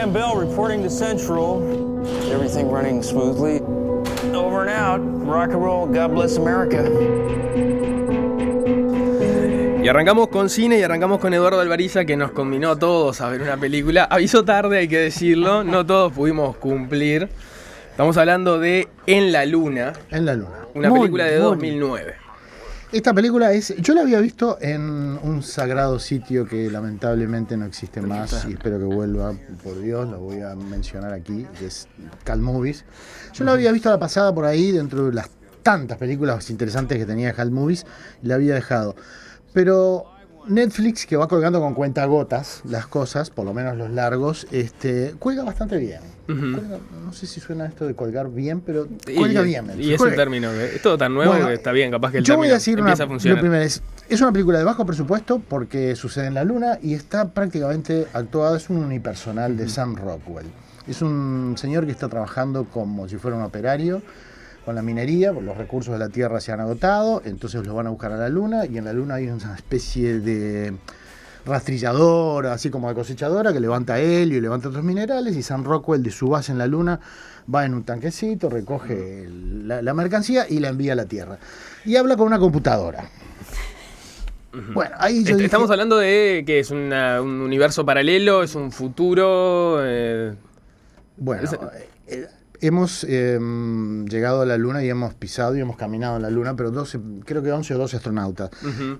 Sam Bell reporting to Central. Everything running smoothly. Over and out. Rock and roll. God bless America. Y arrancamos con cine y arrancamos con Eduardo Alvariza, que nos combinó a todos a ver una película. Avisó tarde, hay que decirlo, no todos pudimos cumplir. Estamos hablando de En la Luna. En la Luna. Una película de 2009. Esta película yo la había visto en un sagrado sitio que lamentablemente no existe más y espero que vuelva, por Dios, lo voy a mencionar aquí, que es Cult Movies. Yo la había visto a la pasada por ahí, dentro de las tantas películas interesantes que tenía Cult Movies, y la había dejado. Pero Netflix, que va colgando con cuentagotas las cosas, por lo menos los largos, cuelga bastante bien. Cuelga, no sé si suena esto de colgar bien, pero cuelga bien. Y es un término, es todo tan nuevo que está bien, capaz que el término empieza a funcionar. Lo primero es una película de bajo presupuesto porque sucede en la Luna y está prácticamente actuada, es un unipersonal de Sam Rockwell. Es un señor que está trabajando como si fuera un operario con la minería, los recursos de la Tierra se han agotado, entonces los van a buscar a la Luna, y en la Luna hay una especie de rastrilladora, así como de cosechadora, que levanta helio y levanta otros minerales, y Sam Rockwell, de su base en la Luna, va en un tanquecito, recoge la mercancía y la envía a la Tierra. Y habla con una computadora. Bueno, ahí estamos hablando de que es un universo paralelo, es un futuro. Bueno, hemos llegado a la Luna y hemos pisado y hemos caminado en la Luna, pero creo que 11 o 12 astronautas.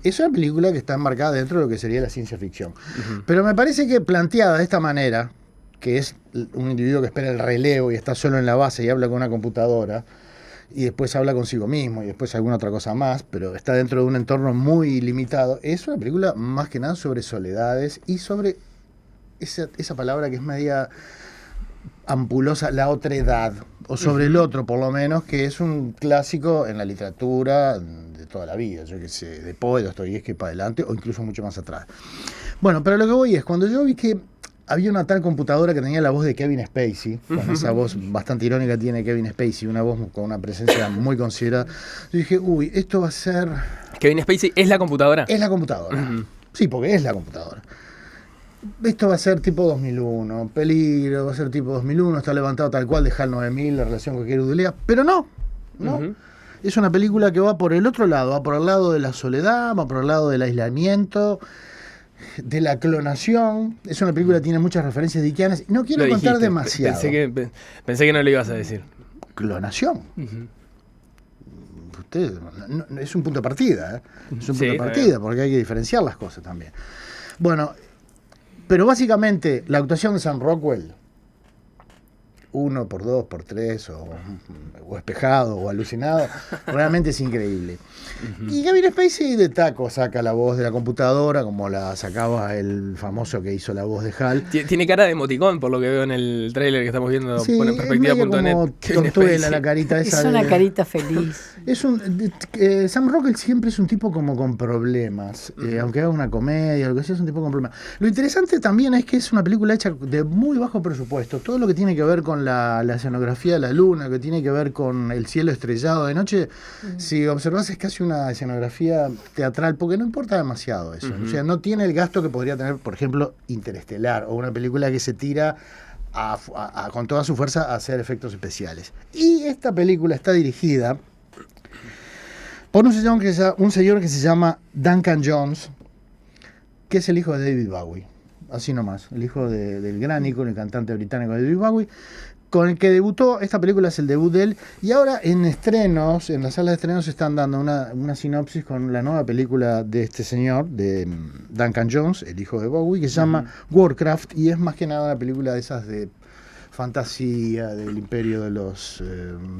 Es una película que está enmarcada dentro de lo que sería la ciencia ficción. Pero me parece que planteada de esta manera, que es un individuo que espera el relevo y está solo en la base y habla con una computadora, y después habla consigo mismo y después alguna otra cosa más, pero está dentro de un entorno muy limitado, es una película más que nada sobre soledades y sobre esa palabra que es media ampulosa, la otredad, o sobre el otro por lo menos, que es un clásico en la literatura de toda la vida, yo que sé, de Poe, Dostoyevsky para adelante, o incluso mucho más atrás. Bueno, pero lo que voy es, cuando yo vi que había una tal computadora que tenía la voz de Kevin Spacey, con esa voz bastante irónica tiene Kevin Spacey, una voz con una presencia muy considerada, yo dije, uy, esto va a ser... ¿Kevin Spacey es la computadora? Es la computadora, sí, porque es la computadora. Esto va a ser tipo 2001, Peligro, va a ser tipo 2001, está levantado tal cual de HAL 9000, la relación con Kerudulea, pero no. Es una película que va por el otro lado, va por el lado de la soledad, va por el lado del aislamiento, de la clonación. Es una película que tiene muchas referencias dickianas. No quiero contar demasiado. Pensé que no lo ibas a decir. Clonación. Usted, no, es un punto de partida, es un punto de partida, porque hay que diferenciar las cosas también. Bueno, pero básicamente la actuación de Sam Rockwell, 1 por 2 por 3 o espejado o alucinado, realmente es increíble. Y Kevin Spacey de taco saca la voz de la computadora como la sacaba el famoso que hizo la voz de HAL. Tiene cara de emoticón por lo que veo en el tráiler que estamos viendo, sí, pone perspectiva.net. Tortuela la carita esa. Es una carita feliz. Sam Rockwell siempre es un tipo como con problemas, aunque haga una comedia o lo que sea, es un tipo con problemas. Lo interesante también es que es una película hecha de muy bajo presupuesto. Todo lo que tiene que ver con la escenografía de la Luna, que tiene que ver con el cielo estrellado de noche, si observas es casi una escenografía teatral, porque no importa demasiado eso. O sea, no tiene el gasto que podría tener, por ejemplo, Interestelar, o una película que se tira con toda su fuerza a hacer efectos especiales. Y esta película está dirigida por un señor que se llama Duncan Jones, que es el hijo de David Bowie. Así nomás, el hijo del gran ícono y cantante británico David Bowie, con el que debutó. Esta película es el debut de él, y ahora en las salas de estrenos están dando una sinopsis con la nueva película de este señor, de Duncan Jones, el hijo de Bowie, que se llama Warcraft, y es más que nada una película de esas de fantasía, del imperio de los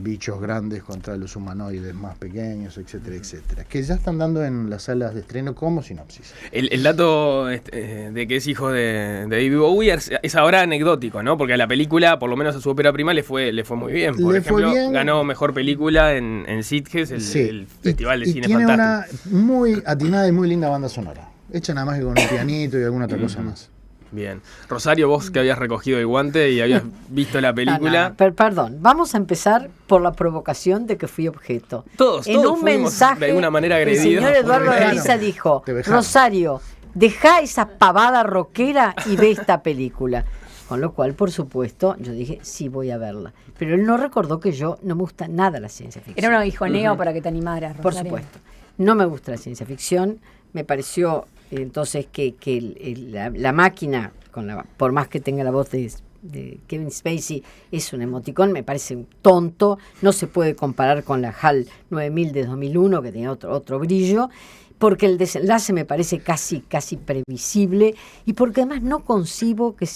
bichos grandes contra los humanoides más pequeños, etcétera, etcétera, que ya están dando en las salas de estreno como sinopsis. El dato de que es hijo de David Bowie es ahora anecdótico, ¿no? Porque a la película, por lo menos a su ópera prima, le fue muy bien. Por ejemplo, ganó mejor película en Sitges, el Festival de Cine Fantástico. Tiene una muy atinada y muy linda banda sonora, hecha nada más que con un pianito y alguna otra cosa más. Bien. Rosario, vos que habías recogido el guante y habías visto la película. Perdón, vamos a empezar por la provocación de que fui objeto. Todos en un fuimos mensaje, de alguna manera agredidos. El señor Eduardo Alvariza dijo, Rosario, dejá esa pavada rockera y ve esta película. Con lo cual, por supuesto, yo dije, sí voy a verla. Pero él no recordó que yo no me gusta nada la ciencia ficción. Era un aguijoneo para que te animaras, Por Rosario. supuesto. No me gusta la ciencia ficción. Me pareció entonces que la máquina, por más que tenga la voz de Kevin Spacey, es un emoticón, me parece un tonto. No se puede comparar con la HAL 9000 de 2001, que tenía otro brillo, porque el desenlace me parece casi previsible, y porque además no concibo que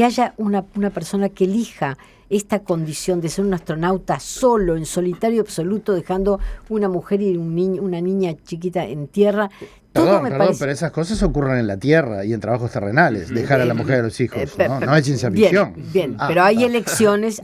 haya una persona que elija esta condición de ser un astronauta solo, en solitario absoluto, dejando una mujer y una niña chiquita en tierra. Perdón, pero esas cosas ocurren en la Tierra y en trabajos terrenales, dejar a la mujer y a los hijos, no es ciencia ficción. Bien, pero hay elecciones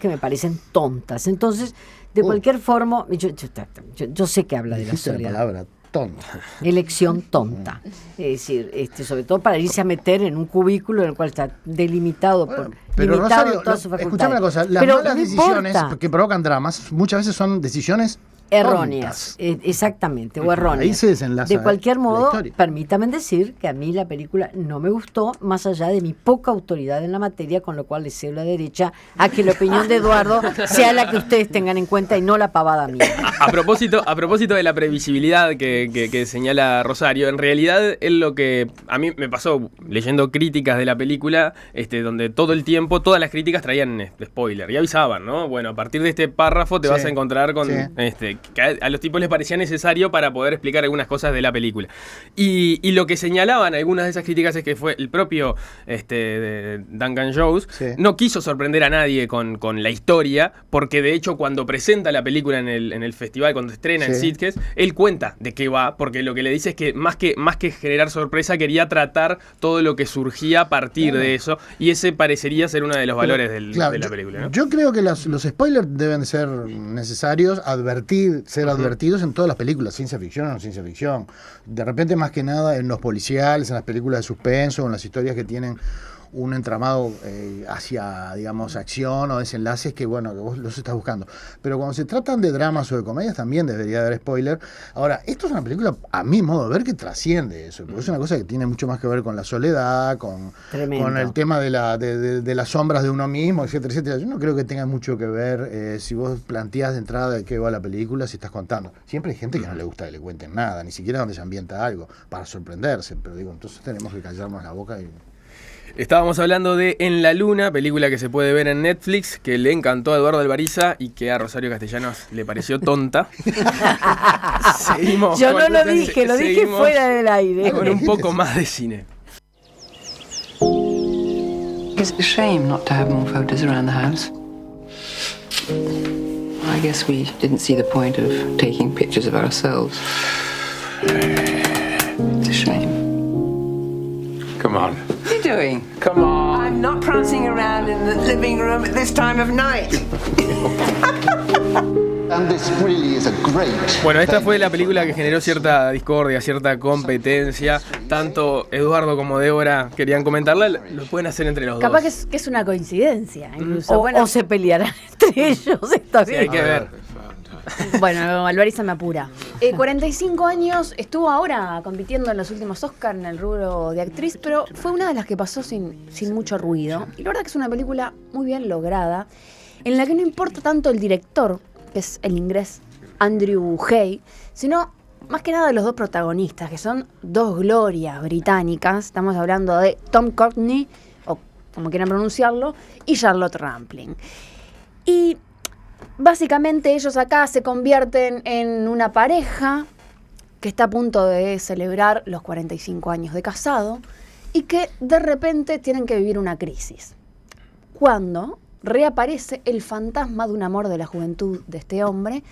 que me parecen tontas. Entonces, de cualquier forma, yo sé que habla de la soledad. La palabra tonta. Elección tonta. Es decir, sobre todo para irse a meter en un cubículo en el cual está delimitado pero limitado Rosario, todas sus facultades. escuchame una cosa, las malas decisiones que provocan dramas muchas veces son decisiones erróneas, exactamente, o erróneas. Ahí se desenlaza. De cualquier modo, permítame decir que a mí la película no me gustó, más allá de mi poca autoridad en la materia, con lo cual le cedo la derecha a que la opinión de Eduardo sea la que ustedes tengan en cuenta y no la pavada mía. A propósito de la previsibilidad que señala Rosario, en realidad es lo que a mí me pasó leyendo críticas de la película, donde todo el tiempo, todas las críticas traían spoiler y avisaban, ¿no? Bueno, a partir de este párrafo te vas a encontrar con que a los tipos les parecía necesario para poder explicar algunas cosas de la película. Y lo que señalaban algunas de esas críticas es que fue el propio Duncan Jones no quiso sorprender a nadie con la historia, porque de hecho cuando presenta la película en el festival, cuando estrena en Sitges, él cuenta de qué va, porque lo que le dice es que más que generar sorpresa, quería tratar todo lo que surgía a partir de eso, y ese parecería ser uno de los valores de la película, ¿no? Yo creo que los spoilers deben ser necesarios, ser advertidos en todas las películas, ciencia ficción o no ciencia ficción. De repente, más que nada, en los policiales, en las películas de suspenso, en las historias que tienen un entramado hacia, digamos, acción o desenlaces que vos los estás buscando. Pero cuando se tratan de dramas o de comedias también debería haber spoiler. Ahora, esto es una película, a mi modo de ver, que trasciende eso, porque es una cosa que tiene mucho más que ver con la soledad, con el tema de las sombras de uno mismo, etcétera, etcétera. Yo no creo que tenga mucho que ver si vos planteás de entrada de qué va la película, si estás contando. Siempre hay gente que no le gusta que le cuenten nada, ni siquiera donde se ambienta algo, para sorprenderse, pero digo, entonces tenemos que callarnos la boca y... Estábamos hablando de En la Luna, película que se puede ver en Netflix, que le encantó a Eduardo Alvariza y que a Rosario Castellanos le pareció tonta. Yo no lo dije, lo dije fuera del aire. Con un poco más de cine. It's a shame not to have more photos around the house. I guess we didn't see the point of taking pictures of ourselves. It's a shame. Come on. What are you doing? Come on. I'm not prancing around in the living room at this time of night. And this really is a great... Bueno, esta fue la película que generó cierta discordia, cierta competencia. Tanto Eduardo como Débora querían comentarla, lo pueden hacer entre los dos. Capaz que es una coincidencia, incluso. O se pelearán entre ellos, está bien. Sí, hay que ver. Bueno, Alvariza me apura. 45 años, estuvo ahora compitiendo en los últimos Oscars en el rubro de actriz, pero fue una de las que pasó sin mucho ruido. Y la verdad que es una película muy bien lograda, en la que no importa tanto el director, que es el inglés Andrew Hay, sino más que nada los dos protagonistas, que son dos glorias británicas. Estamos hablando de Tom Courtenay, o como quieran pronunciarlo, y Charlotte Rampling. Y básicamente ellos acá se convierten en una pareja que está a punto de celebrar los 45 años de casado y que de repente tienen que vivir una crisis. Cuando reaparece el fantasma de un amor de la juventud de este hombre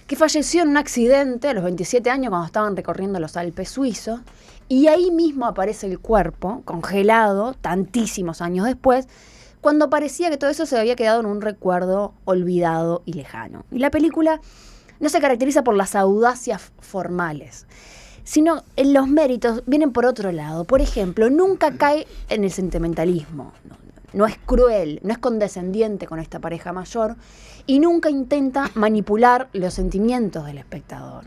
que falleció en un accidente a los 27 años cuando estaban recorriendo los Alpes suizos, y ahí mismo aparece el cuerpo congelado tantísimos años después, cuando parecía que todo eso se había quedado en un recuerdo olvidado y lejano. Y la película no se caracteriza por las audacias formales, sino en los méritos vienen por otro lado. Por ejemplo, nunca cae en el sentimentalismo, no es cruel, no es condescendiente con esta pareja mayor y nunca intenta manipular los sentimientos del espectador.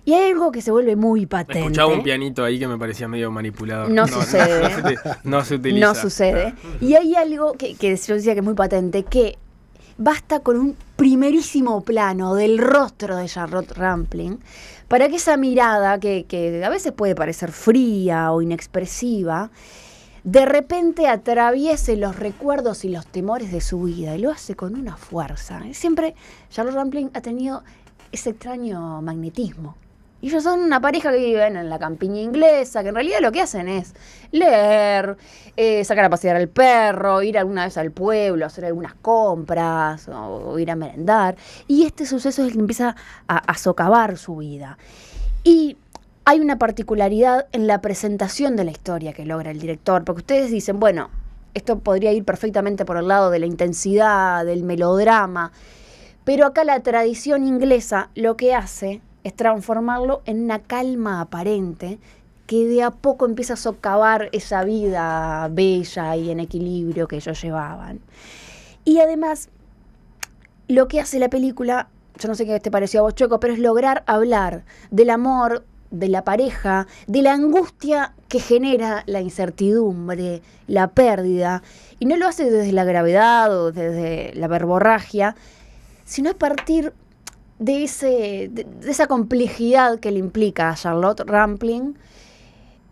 Y hay algo que se vuelve muy patente. Escuchaba un pianito ahí que me parecía medio manipulador. No sucede. No se utiliza. No sucede. Y hay algo que yo decía que es muy patente, que basta con un primerísimo plano del rostro de Charlotte Rampling para que esa mirada, que a veces puede parecer fría o inexpresiva, de repente atraviese los recuerdos y los temores de su vida, y lo hace con una fuerza. Siempre Charlotte Rampling ha tenido ese extraño magnetismo. Y ellos son una pareja que viven en la campiña inglesa, que en realidad lo que hacen es leer, sacar a pasear al perro, ir alguna vez al pueblo, hacer algunas compras o ir a merendar. Y este suceso es el que empieza a socavar su vida. Y hay una particularidad en la presentación de la historia que logra el director, porque ustedes dicen, bueno, esto podría ir perfectamente por el lado de la intensidad, del melodrama, pero acá la tradición inglesa lo que hace es transformarlo en una calma aparente que de a poco empieza a socavar esa vida bella y en equilibrio que ellos llevaban. Y además, lo que hace la película, yo no sé qué te pareció a vos, Chueco, pero es lograr hablar del amor, de la pareja, de la angustia que genera la incertidumbre, la pérdida, y no lo hace desde la gravedad o desde la verborragia, sino a partir de esa complejidad que le implica a Charlotte Rampling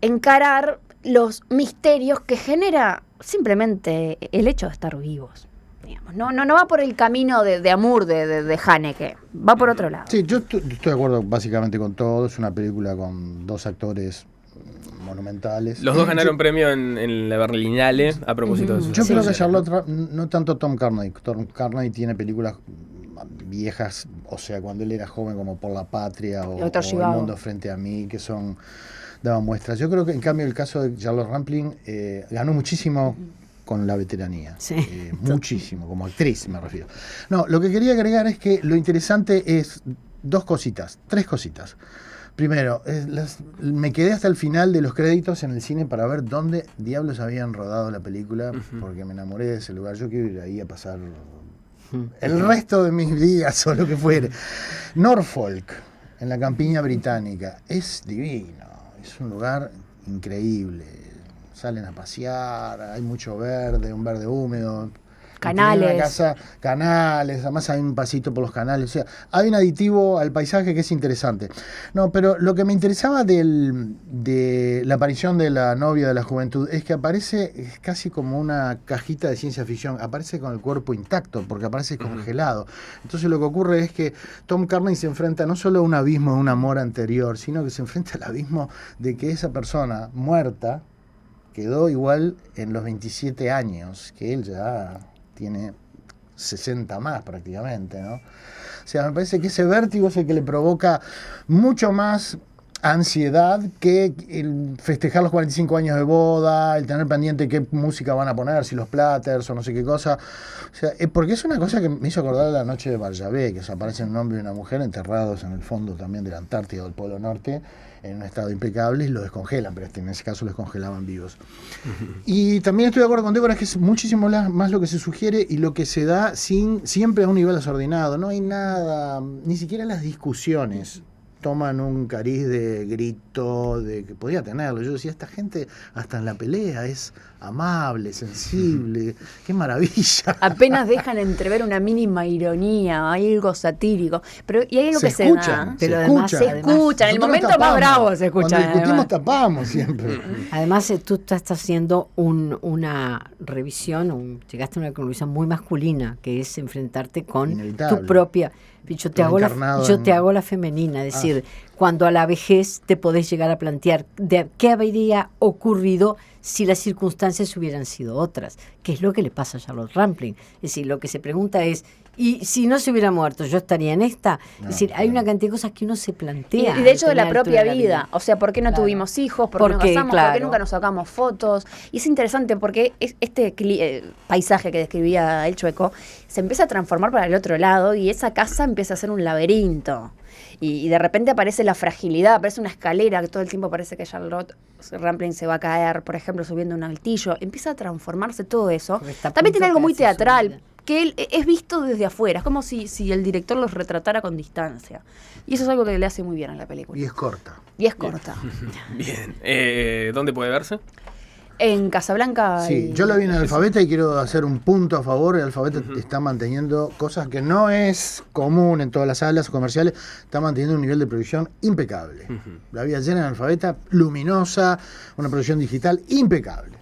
encarar los misterios que genera simplemente el hecho de estar vivos. Digamos. No va por el camino de Amour de Haneke, va por otro lado. Sí, yo estoy de acuerdo básicamente con todo. Es una película con dos actores monumentales. Los dos ganaron premio en la Berlinale a propósito de eso. Yo creo que Charlotte, no tanto Tom Carney. Tom Carney tiene películas viejas, o sea, cuando él era joven, como Por la Patria o El Mundo Frente a Mí, que daban muestras. Yo creo que en cambio el caso de Charlotte Rampling ganó muchísimo con la veteranía. Sí. Muchísimo, como actriz me refiero. No, lo que quería agregar es que lo interesante es tres cositas. Primero, me quedé hasta el final de los créditos en el cine para ver dónde diablos habían rodado la película, porque me enamoré de ese lugar. Yo quiero ir ahí a pasar el resto de mis días o lo que fuere. Norfolk, en la campiña británica, es divino, es un lugar increíble. Salen a pasear, hay mucho verde, un verde húmedo. Canales. Canales, además hay un pasito por los canales. O sea, hay un aditivo al paisaje que es interesante. No, pero lo que me interesaba de la aparición de la novia de la juventud es que aparece casi como una cajita de ciencia ficción. Aparece con el cuerpo intacto, porque aparece congelado. Entonces lo que ocurre es que Tom Carney se enfrenta no solo a un abismo de un amor anterior, sino que se enfrenta al abismo de que esa persona muerta quedó igual en los 27 años, que él ya tiene 60 más prácticamente, ¿no? O sea, me parece que ese vértigo es el que le provoca mucho más ansiedad que el festejar los 45 años de boda, el tener pendiente qué música van a poner, si los Platters o no sé qué cosa. O sea, porque es una cosa que me hizo acordar de la noche de Barjavé, que aparecen un hombre y una mujer enterrados en el fondo también de la Antártida o del Polo Norte, en un estado impecable, y lo descongelan, pero en ese caso los congelaban vivos. Y también estoy de acuerdo con Débora, que es muchísimo más lo que se sugiere y lo que se da siempre a un nivel desordenado. No hay nada, ni siquiera las discusiones toman un cariz de grito, de que podía tenerlo. Yo decía, esta gente hasta en la pelea es amable, sensible, qué maravilla. Apenas dejan entrever una mínima ironía, hay algo satírico, pero y hay algo que se da. Pero además se escuchan, en el momento más bravo se escuchan. Cuando discutimos tapamos siempre. Además tú estás haciendo una revisión, llegaste a una conclusión muy masculina, que es enfrentarte con Inevitable. Tu propia... Yo te hago la femenina, es decir, cuando a la vejez te podés llegar a plantear de qué habría ocurrido si las circunstancias hubieran sido otras, que es lo que le pasa a Charlotte Rampling. Es decir, lo que se pregunta es, ¿y si no se hubiera muerto, yo estaría en esta? Es decir, hay una cantidad de cosas que uno se plantea. Y de hecho de la propia vida. O sea, ¿por qué no tuvimos hijos? ¿Por qué no casamos? ¿Por qué nunca nos sacamos fotos? Y es interesante porque este paisaje que describía el Chueco se empieza a transformar para el otro lado y esa casa empieza a ser un laberinto. Y de repente aparece la fragilidad, aparece una escalera que todo el tiempo parece que Charlotte Rampling se va a caer, por ejemplo, subiendo un altillo. Empieza a transformarse todo eso. También tiene algo muy teatral, que él es visto desde afuera, es como si el director los retratara con distancia. Y eso es algo que le hace muy bien a la película. Y es corta. Bien. ¿Dónde puede verse? En Casablanca. Sí, yo la vi en Alfabeta y quiero hacer un punto a favor. El Alfabeta está manteniendo cosas que no es común en todas las salas comerciales. Está manteniendo un nivel de producción impecable. La vi ayer en Alfabeta, luminosa, una producción digital impecable.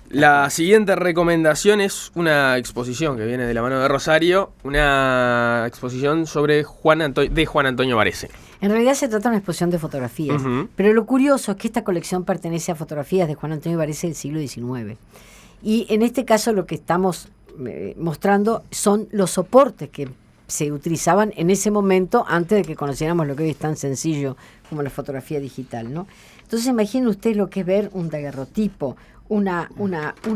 La siguiente recomendación es una exposición que viene de la mano de Rosario, una exposición sobre Juan Antonio Varese. En realidad se trata de una exposición de fotografías, pero lo curioso es que esta colección pertenece a fotografías de Juan Antonio Varese del siglo XIX. Y en este caso lo que estamos mostrando son los soportes que se utilizaban en ese momento antes de que conociéramos lo que hoy es tan sencillo como la fotografía digital, ¿no? Entonces imaginen ustedes lo que es ver un daguerrotipo, un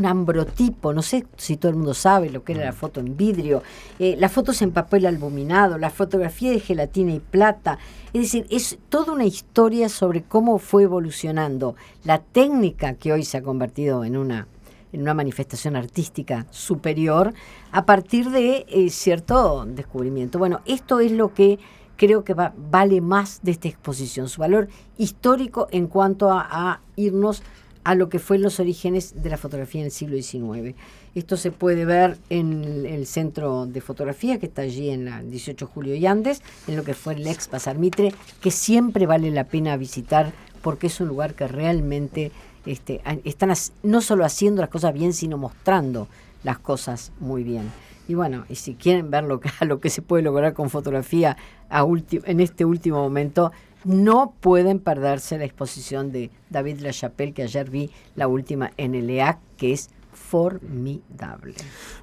ambrotipo, no sé si todo el mundo sabe lo que era la foto en vidrio, las fotos en papel albuminado, la fotografía de gelatina y plata. Es decir, es toda una historia sobre cómo fue evolucionando la técnica que hoy se ha convertido en una manifestación artística superior a partir de cierto descubrimiento. Bueno, esto es lo que creo que vale más de esta exposición, su valor histórico en cuanto a irnos a lo que fue los orígenes de la fotografía en el siglo XIX. Esto se puede ver en el centro de fotografía que está allí en la 18 Julio y Andes, en lo que fue el ex Bazar Mitre, que siempre vale la pena visitar porque es un lugar que realmente están no solo haciendo las cosas bien, sino mostrando las cosas muy bien. Y bueno, y si quieren ver lo que se puede lograr con fotografía en este último momento, no pueden perderse la exposición de David Lachapelle, que ayer vi la última en el EAC, que es formidable.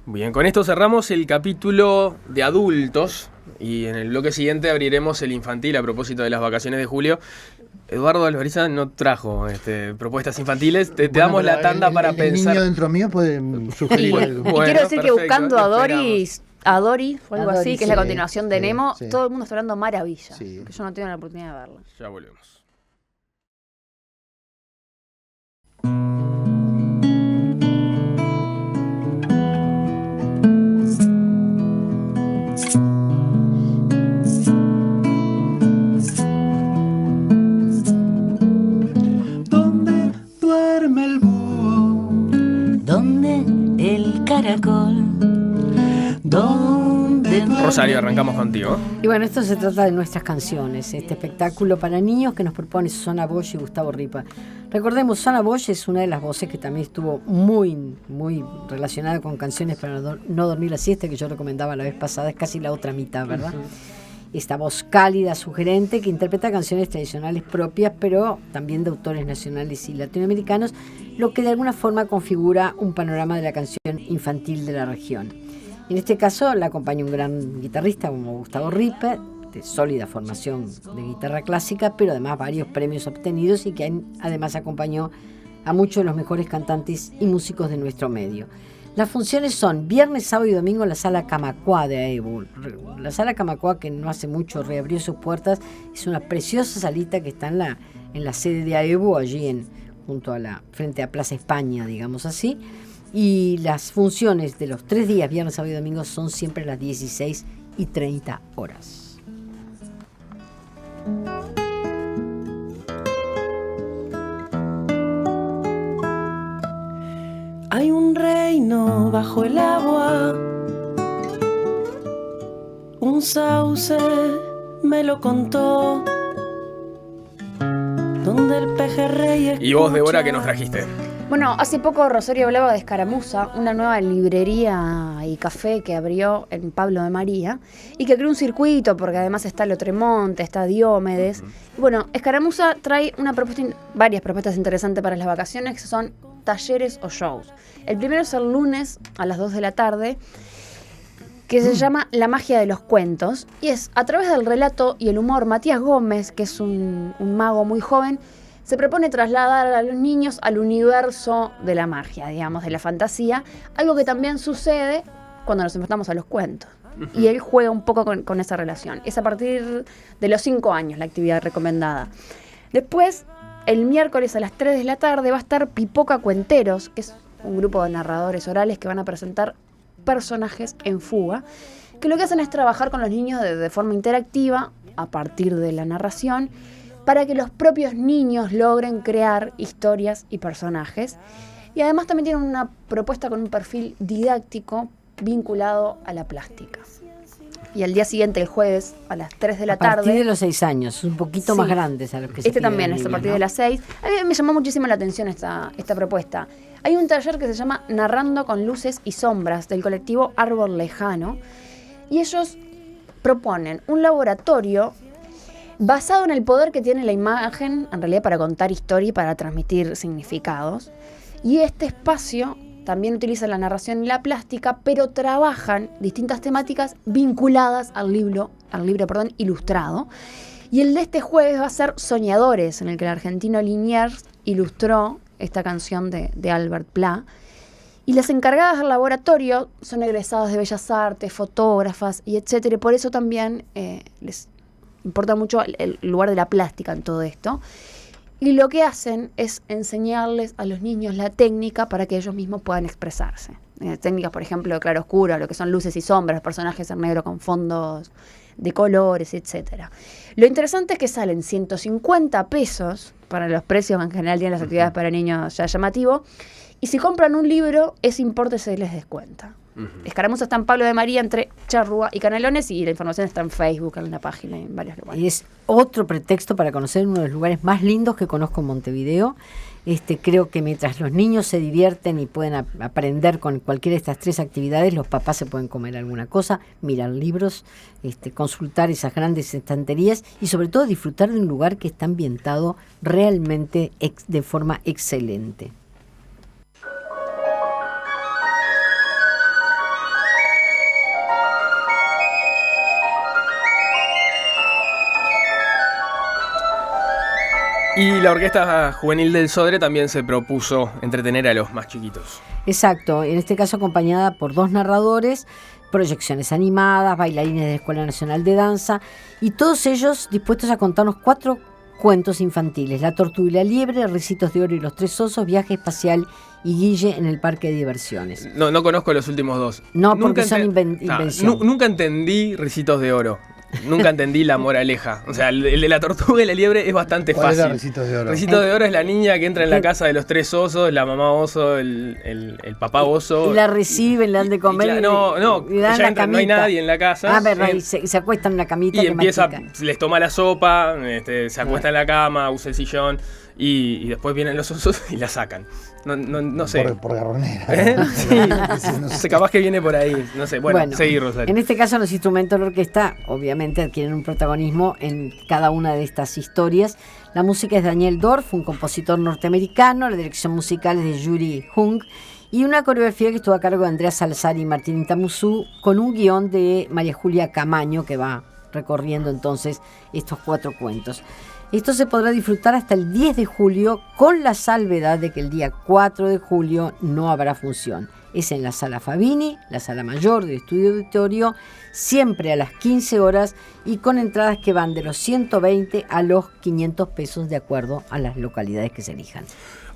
Bien, con esto cerramos el capítulo de adultos y en el bloque siguiente abriremos el infantil a propósito de las vacaciones de julio. Eduardo Alvariza no trajo propuestas infantiles. Te damos la tanda para pensar. El niño dentro mío puede sugerir algo. Y quiero decir que buscando a Dory o algo así, que es la continuación de Nemo, sí. todo el mundo está hablando maravilla. Sí. Que yo no tengo la oportunidad de verla. Ya volvemos. ¿Dónde duerme el búho? ¿Dónde el caracol? Rosario, arrancamos contigo. Y bueno, esto se trata de nuestras canciones, este espectáculo para niños que nos propone Susana Bosch y Gustavo Ripa. Recordemos, Susana Bosch es una de las voces que también estuvo muy, muy relacionada con canciones para no dormir la siesta, que yo recomendaba la vez pasada, es casi la otra mitad, ¿verdad? Esta voz cálida, sugerente, que interpreta canciones tradicionales propias, pero también de autores nacionales y latinoamericanos, lo que de alguna forma configura un panorama de la canción infantil de la región. En este caso la acompaña un gran guitarrista como Gustavo Ripa, de sólida formación de guitarra clásica, pero además varios premios obtenidos y que además acompañó a muchos de los mejores cantantes y músicos de nuestro medio. Las funciones son viernes, sábado y domingo en la Sala Camacuá de AEBU. La Sala Camacuá, que no hace mucho reabrió sus puertas, es una preciosa salita que está en la sede de AEBU, allí frente a Plaza España, digamos así. Y las funciones de los 3 días, viernes, sábado y domingo, son siempre a las 16:30 horas. Hay un reino bajo el agua, un sauce me lo contó, donde el pejerrey escucha. Y vos, Débora, ¿qué nos trajiste? Bueno, hace poco Rosario hablaba de Escaramuza, una nueva librería y café que abrió en Pablo de María y que creó un circuito, porque además está Lotremonte, está Diomedes. Y bueno, Escaramuza trae varias propuestas interesantes para las vacaciones, que son talleres o shows. El primero es el lunes a las 2 de la tarde, que se llama La magia de los cuentos, y es a través del relato y el humor. Matías Gómez, que es un mago muy joven, se propone trasladar a los niños al universo de la magia, digamos, de la fantasía, algo que también sucede cuando nos enfrentamos a los cuentos. Y él juega un poco con esa relación. Es a partir de los 5 años la actividad recomendada. Después, el miércoles a las 3 de la tarde va a estar Pipoca Cuenteros, que es un grupo de narradores orales que van a presentar personajes en fuga, que lo que hacen es trabajar con los niños de forma interactiva, a partir de la narración, para que los propios niños logren crear historias y personajes. Y además también tienen una propuesta con un perfil didáctico vinculado a la plástica. Y al día siguiente, el jueves, a las 3 de la tarde... A partir de los 6 años, un poquito más grandes a los que se piden también los es a niños, partir ¿no? de las 6. A mí me llamó muchísimo la atención esta propuesta. Hay un taller que se llama Narrando con luces y sombras, del colectivo Árbol Lejano, y ellos proponen un laboratorio basado en el poder que tiene la imagen, en realidad, para contar historia y para transmitir significados. Y este espacio también utiliza la narración y la plástica, pero trabajan distintas temáticas vinculadas al libro ilustrado. Y el de este jueves va a ser Soñadores, en el que el argentino Liniers ilustró esta canción de Albert Pla. Y las encargadas del laboratorio son egresadas de Bellas Artes, fotógrafas y etcétera. Y por eso también les importa mucho el lugar de la plástica en todo esto. Y lo que hacen es enseñarles a los niños la técnica para que ellos mismos puedan expresarse. Técnicas, por ejemplo, de claroscuro, lo que son luces y sombras, personajes en negro con fondos de colores, etcétera. Lo interesante es que salen 150 pesos para los precios que en general tienen las actividades para niños ya llamativo. Y si compran un libro, ese importe se les descuenta. Escaramuza está en Pablo de María, entre Charrúa y Canelones, y la información está en Facebook, en la página, en varios lugares. Y es otro pretexto para conocer uno de los lugares más lindos que conozco en Montevideo. Creo que mientras los niños se divierten y pueden aprender con cualquiera de estas 3 actividades, los papás se pueden comer alguna cosa, mirar libros, consultar esas grandes estanterías y sobre todo disfrutar de un lugar que está ambientado realmente de forma excelente. Y la Orquesta Juvenil del Sodre también se propuso entretener a los más chiquitos. Exacto, en este caso acompañada por 2 narradores, proyecciones animadas, bailarines de la Escuela Nacional de Danza y todos ellos dispuestos a contarnos 4 cuentos infantiles: La Tortuga y la Liebre, Ricitos de Oro y los 3 Osos, Viaje Espacial y Guille en el Parque de Diversiones. No conozco los últimos 2. No, porque son invención. Nunca entendí Ricitos de Oro. Nunca entendí la moraleja. O sea, el de la tortuga y la liebre es bastante ¿Cuál fácil. era Ricitos de Oro? Ricitos de Oro es la niña que entra en la casa de los 3 osos, la mamá oso, el papá oso. Y la reciben, le dan de comer. Y ella entra, no hay nadie en la casa. Verdad, y se acuestan en la camita. Y les toma la sopa, se acuesta en la cama, usa el sillón. Y después vienen los osos y la sacan. No sé. Por garronera. Sí, no sé, capaz que viene por ahí. No sé. Bueno, seguí, Rosario. En este caso, los instrumentos de la orquesta obviamente adquieren un protagonismo en cada una de estas historias. La música es Daniel Dorff, un compositor norteamericano. La dirección musical es de Yuri Hung. Y una coreografía que estuvo a cargo de Andrea Salazar y Martín Intamuzú, con un guión de María Julia Camaño, que va recorriendo entonces estos 4 cuentos. Esto se podrá disfrutar hasta el 10 de julio, con la salvedad de que el día 4 de julio no habrá función. Es en la Sala Fabini, la sala mayor del estudio auditorio, siempre a las 15 horas y con entradas que van de los 120 a los 500 pesos de acuerdo a las localidades que se elijan.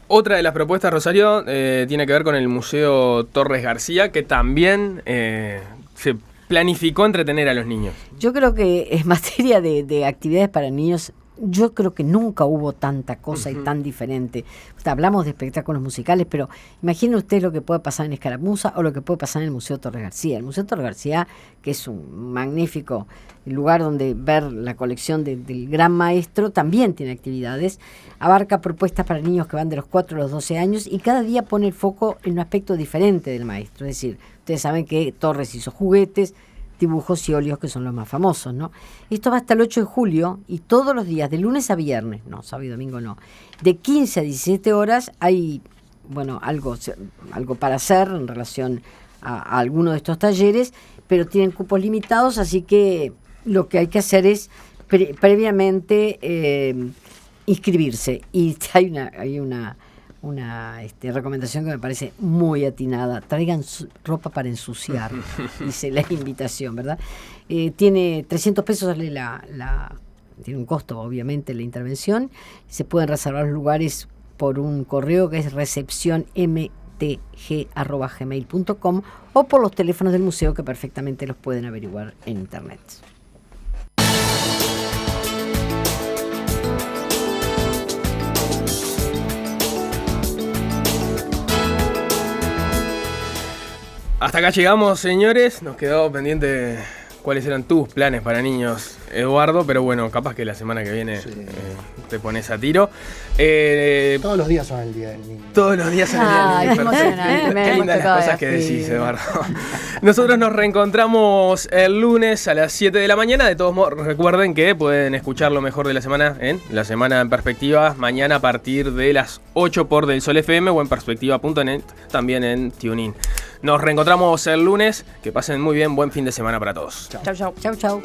Otra de las propuestas, Rosario, tiene que ver con el Museo Torres García, que también se planificó entretener a los niños. Yo creo que en materia de actividades para niños, yo creo que nunca hubo tanta cosa y tan diferente. O sea, hablamos de espectáculos musicales, pero imaginen ustedes lo que puede pasar en Escaramuza o lo que puede pasar en el Museo Torres García. El Museo Torres García, que es un magnífico lugar donde ver la colección del gran maestro, también tiene actividades. Abarca propuestas para niños que van de los 4 a los 12 años y cada día pone el foco en un aspecto diferente del maestro. Es decir, ustedes saben que Torres hizo juguetes, dibujos y óleos, que son los más famosos, ¿no? Esto va hasta el 8 de julio y todos los días, de lunes a viernes, no, sábado y domingo no, de 15 a 17 horas hay, algo para hacer en relación a alguno de estos talleres, pero tienen cupos limitados, así que lo que hay que hacer es previamente inscribirse. Y hay una recomendación que me parece muy atinada: traigan ropa para ensuciar, dice la invitación, ¿verdad? Tiene 300 pesos tiene un costo obviamente la intervención. Se pueden reservar los lugares por un correo que es recepción mtg@gmail.com o por los teléfonos del museo que perfectamente los pueden averiguar en internet. Hasta acá llegamos, señores. Nos quedó pendiente cuáles eran tus planes para niños, Eduardo, pero bueno, capaz que la semana que viene te pones a tiro. Todos los días son el Día del Niño. Todos los días son el Día del Niño. Qué emocionante. Qué lindas las cosas que decís, Eduardo. Nosotros nos reencontramos el lunes a las 7 de la mañana. De todos modos, recuerden que pueden escuchar lo mejor de la semana en La Semana en Perspectiva, mañana a partir de las 8 por Del Sol FM o en perspectiva.net, también en TuneIn. Nos reencontramos el lunes. Que pasen muy bien. Buen fin de semana para todos. Chau, chau. Chau, chau.